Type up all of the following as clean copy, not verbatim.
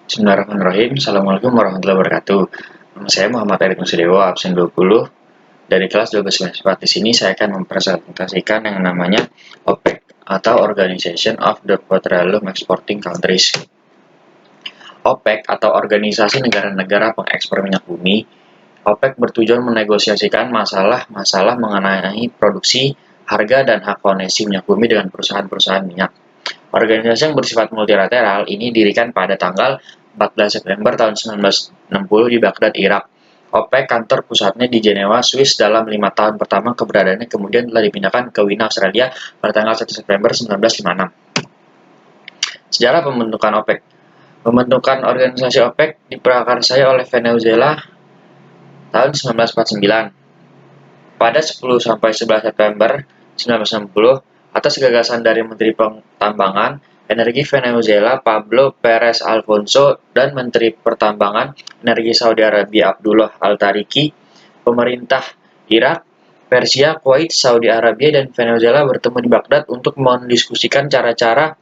Bismillahirrahmanirrahim. Assalamualaikum warahmatullahi wabarakatuh. Nama saya Muhammad Erik Nusudewo, absen 20 dari kelas 12 FISIP. Di sini saya akan mempresentasikan yang namanya OPEC atau Organization of the Petroleum Exporting Countries. OPEC atau Organisasi Negara-Negara Pengekspor Minyak Bumi. OPEC bertujuan menegosiasikan masalah-masalah mengenai produksi, harga, dan hak koneksi minyak bumi dengan perusahaan-perusahaan minyak. Organisasi yang bersifat multilateral ini didirikan pada tanggal 14 September tahun 1960 di Baghdad, Irak. OPEC kantor pusatnya di Jenewa, Swiss dalam 5 tahun pertama keberadaannya kemudian telah dipindahkan ke Wina, Australia pada tanggal 1 September 1956. Sejarah pembentukan OPEC. Pembentukan organisasi OPEC diprakarsai oleh Venezuela tahun 1949. Pada 10–11 September 1960, atas gagasan dari Menteri Pertambangan Energi Venezuela Pablo Perez Alfonso dan Menteri Pertambangan Energi Saudi Arabia Abdullah Al-Tariki, pemerintah Irak, Persia, Kuwait, Saudi Arabia, dan Venezuela bertemu di Baghdad untuk mendiskusikan cara-cara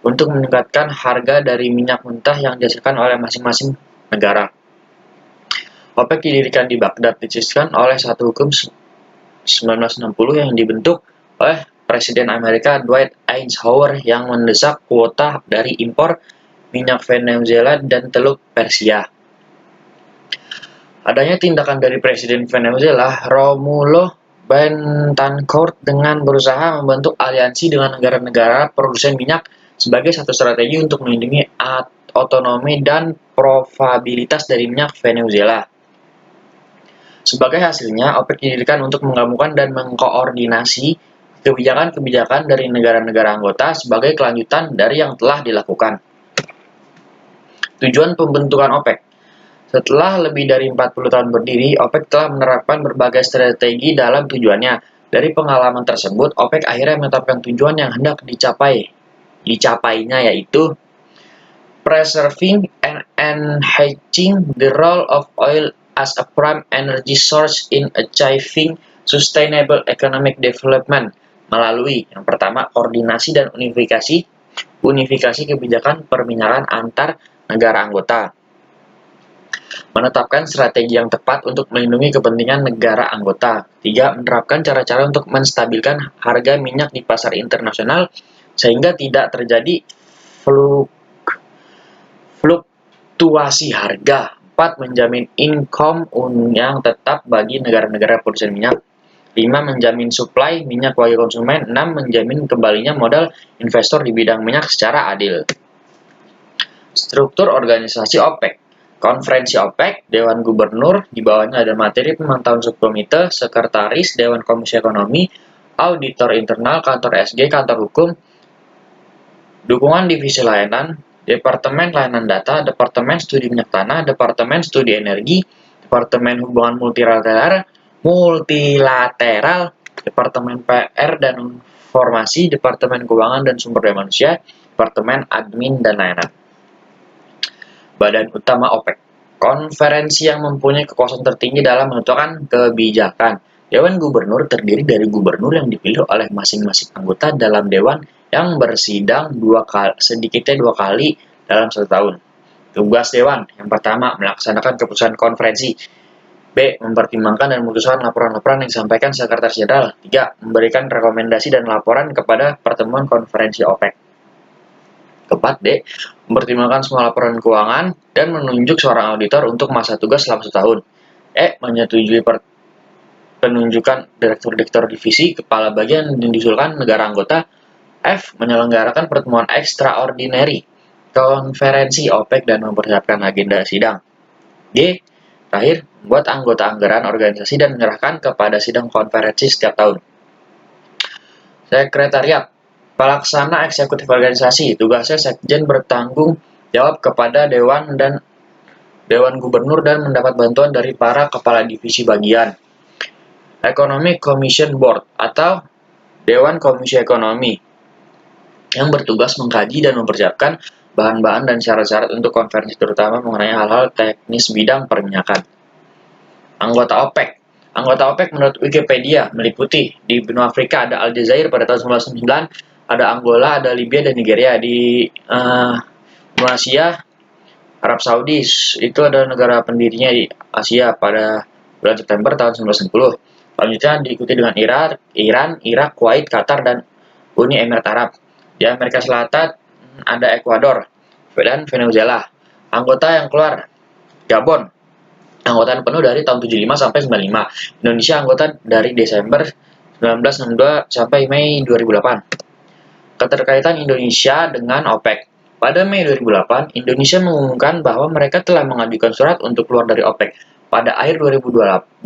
untuk meningkatkan harga dari minyak mentah yang dihasilkan oleh masing-masing negara. OPEC didirikan di Baghdad dicetuskan oleh satu hukum 1960 yang dibentuk oleh Presiden Amerika Dwight Eisenhower yang mendesak kuota dari impor minyak Venezuela dan Teluk Persia. Adanya tindakan dari Presiden Venezuela, Romulo Betancourt, dengan berusaha membentuk aliansi dengan negara-negara produsen minyak sebagai satu strategi untuk melindungi otonomi dan profitabilitas dari minyak Venezuela. Sebagai hasilnya, OPEC didirikan untuk menggabungkan dan mengkoordinasi kebijakan-kebijakan dari negara-negara anggota sebagai kelanjutan dari yang telah dilakukan. Tujuan pembentukan OPEC. Setelah lebih dari 40 tahun berdiri, OPEC telah menerapkan berbagai strategi dalam tujuannya. Dari pengalaman tersebut, OPEC akhirnya menetapkan tujuan yang hendak dicapainya, yaitu preserving and enhancing the role of oil as a prime energy source in achieving sustainable economic development melalui yang pertama koordinasi dan unifikasi kebijakan perminyakan antar negara anggota, menetapkan strategi yang tepat untuk melindungi kepentingan negara anggota, 3. Menerapkan cara-cara untuk menstabilkan harga minyak di pasar internasional sehingga tidak terjadi fluktuasi harga, 4. Menjamin income yang tetap bagi negara-negara produsen minyak, 5. Menjamin suplai minyak bagi konsumen, 6. Menjamin kembalinya modal investor di bidang minyak secara adil. Struktur organisasi OPEC. Konferensi OPEC, Dewan Gubernur, di bawahnya ada materi pemantauan subkomite, sekretaris, Dewan Komisi Ekonomi, auditor internal, kantor SG, kantor hukum, dukungan divisi layanan, Departemen Layanan Data, Departemen Studi Minyak Tanah, Departemen Studi Energi, Departemen Hubungan Multilateral, Departemen PR dan Informasi, Departemen Keuangan dan Sumber Daya Manusia, Departemen Admin dan Layanan. Badan Utama OPEC. Konferensi yang mempunyai kekuasaan tertinggi dalam menentukan kebijakan. Dewan Gubernur terdiri dari gubernur yang dipilih oleh masing-masing anggota dalam dewan yang bersidang sedikitnya dua kali dalam 1 tahun. Tugas dewan yang pertama, melaksanakan keputusan konferensi. B. Mempertimbangkan dan memutuskan laporan-laporan yang disampaikan Sekretaris Jenderal. 3. Memberikan rekomendasi dan laporan kepada pertemuan konferensi OPEC. Keempat, D. Mempertimbangkan semua laporan keuangan dan menunjuk seorang auditor untuk masa tugas selama 1 tahun. E. Menyetujui penunjukan direktur-direktur divisi, kepala bagian yang diusulkan negara anggota. F. Menyelenggarakan pertemuan extraordinary konferensi OPEC dan mempersiapkan agenda sidang. G. Terakhir, membuat anggota anggaran organisasi dan menyerahkan kepada sidang konferensi setiap tahun. Sekretariat. Pelaksana eksekutif organisasi. Tugasnya sekjen bertanggung jawab kepada Dewan Gubernur dan mendapat bantuan dari para kepala divisi bagian. Economic Commission Board atau Dewan Komisi Ekonomi yang bertugas mengkaji dan mempersiapkan bahan-bahan dan syarat-syarat untuk konferensi terutama mengenai hal-hal teknis bidang perminyakan. Anggota OPEC. Anggota OPEC menurut Wikipedia meliputi di benua Afrika ada Aljazair pada tahun 1999, ada Angola, ada Libya dan Nigeria. Di benua Asia Arab Saudi itu adalah negara pendirinya di Asia pada bulan September tahun 1960. Selanjutnya diikuti dengan Iran, Irak, Kuwait, Qatar, dan Uni Emirat Arab. Di Amerika Selatan ada Ekuador dan Venezuela. Anggota yang keluar, Gabon, anggota penuh dari tahun 75 sampai 95. Indonesia anggota dari Desember 1962 sampai Mei 2008. Keterkaitan Indonesia dengan OPEC. Pada Mei 2008, Indonesia mengumumkan bahwa mereka telah mengajukan surat untuk keluar dari OPEC. Pada akhir 2008,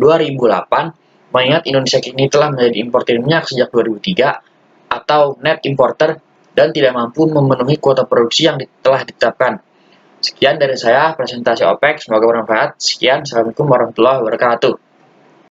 mengingat Indonesia kini telah menjadi importir minyak sejak 2003 atau net importer dan tidak mampu memenuhi kuota produksi yang telah ditetapkan. Sekian dari saya, presentasi OPEC. Semoga bermanfaat. Sekian, Assalamualaikum warahmatullahi wabarakatuh.